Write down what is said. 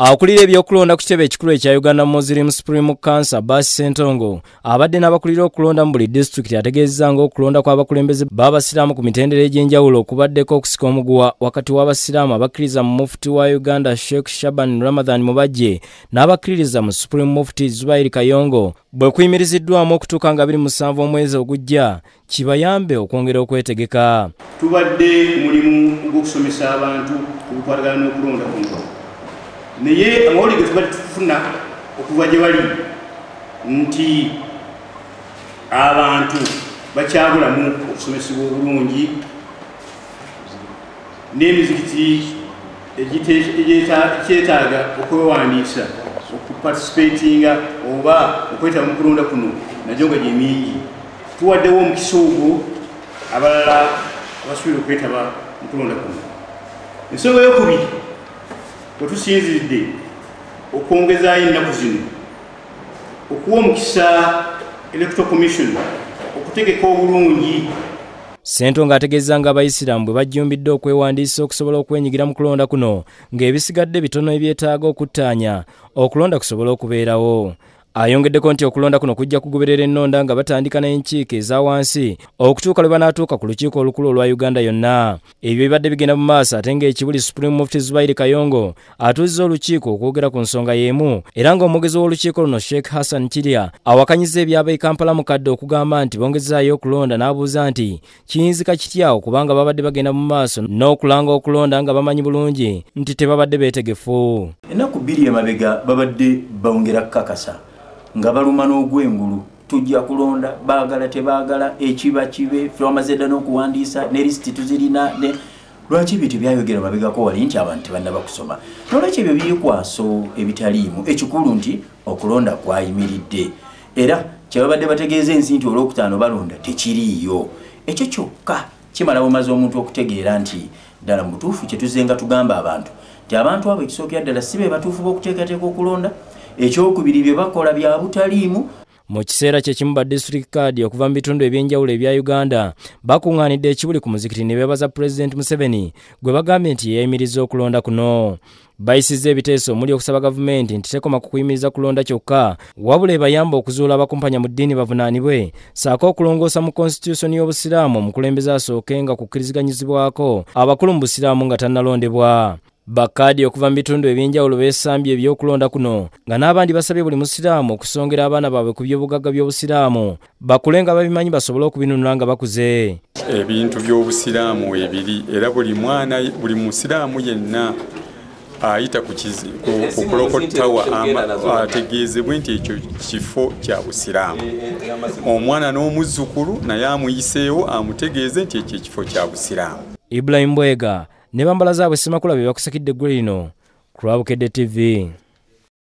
Akulira ebyokulonda ku kitebe ekikulu ekya Uganda Muslim Supreme Council Bass Ssentongo abadde n'abakulira okulonda mu buli disitulikiti ategeezezza ng'okulonda kw'abakulembeze b'abasiraamu ku mitendera egy'enjawulo okubaddeko okusika omuguwa wakati w'abasiraamu abakkiriza mu Mufti wa Uganda Sheikh Shaban Ramadhan Mubajje n'abakkiriza mu Supreme Mufti Zubair Kayongo bwe kuyimiriziddwamu okutuuka nga 27 omwezi ogujja kibayambe okwongera okwetegeka. Tubadde mulimu gw'okusomesa abantu ku bikwatagana n'okulonda kuno. Naye amawulire tubadde tufuna okuva gye bali nti abantu bakyabulamu okusomesebwa obulungi n'emizikiti ekyetaaga okwewandiisa okuparticipatinga oba okwetaba mu kulonda kuno nagyo nga gye mingi. Tuwaddewo omukisa ogwo abalala abasuubira okwetaba mu kulonda kuno. Ensonga ey'okubiri tusinziridde okwongezaayo ennaku zino okuwa omukisa Electoral Commission okutegeka obulungi. Ssentongo ategeezza nga abayisiraamu bwe bajjumbidde okwewandiisa okusobola okwenyigira mu kulonda kuno ng'ebisigadde bitono ebyetaaga okuttaanya okulonda kusobola okubeerawo. Ayongeddeko nti okulonda kuno kujja kugoberera ennonda nga batandika n'enkiiko eza wansi okutuuka lwe banaatuuka ku lukiiko olukulu olwa Uganda yonna. Ebyo bibadde bigenda mu maaso ate ng'ekibuli Supreme Mufti Zubair Kayongo atuuzizza olukiiko okwogera ku nsonga y'emu era ng'omwogezi w'olukiiko luno Sheikh Hassan Kirya awakanyizza ebyava e Kampala mukadde okugamba nti bongezaayo okulonda n'abuuza nti kiyinzika kitya okubanga babadde bagenda mu maaso n'okulanga okulonda nga bamanyi bulungi nti tebabadde beetegefu. Ennaku bbiri emabega babadde bongera kukakasa nga baluma n'ogwengulu tujja kulonda baagala tebaagala ekiba kibe twamaze dda n'okuwandiisa ne lisiti tuzirina ne lwaki ebyo tebyayogera mabegako wali nti abantu tebannaba kusoma n'olwekyo ebyo byekwaso ebitaliimu ekikulu nti okulonda kwayimiridde era kyebabadde bategeeza ensi nti olwokutaano balonda tekiriiyo. Ekyo kyokka kimala bumaze omuntu okutegeera nti ddala mu butuufu kye tuzenga tugamba abantu nti abantu abo ekisookera ddala si be batuufu b'okuteekateeka okulonda. Ekyokubiri bye bakola bya butaliimu. Mu kiseera kyekimu ba district card okuva mu bitundu ebyenjawulo ebya Uganda bakuŋŋaanidde ekibuli ku muzikiti ne beebaza President Museveni gwe bagambye nti yeeyimiriza okulonda kuno. Bayisizza ebiteeso omuli okusaba gavumenti nti tekoma ku kuyimiriza kulonda kyokka wabula ebayamba okuzuula abakumpanya mu ddiini bavunaanibwe saako okulongoosa mu constitution y'obusiraamu omukulembeze asooke nga kukkiriziganyizibwako abakulu mu busiraamu nga tannalondebwa. Bakadi okuva mu bitundu ebyenjawulo beesambye ebyokulonda kuno nga n'abandi basabye buli musiraamu okusongera abaana baabwe ku by'obugagga by'obusiraamu bakule nga babimanyi basobole okubinunula nga bakuze. Ebintu by'obusiraamu ebiri era buli mwana buli musiraamu yenna ayita ku kulokotawa ategeezebwe nti ekyo kifo kya busiraamu. Omwana n'omuzzukulu naye amuyiseewo amutegeeze nti ekyo ekifo kya busiraamu. Ibrahim Bwega ne bambala zaabwe Ssemakula bye bakusakidde eggulu lino ku Lwabukedde TV.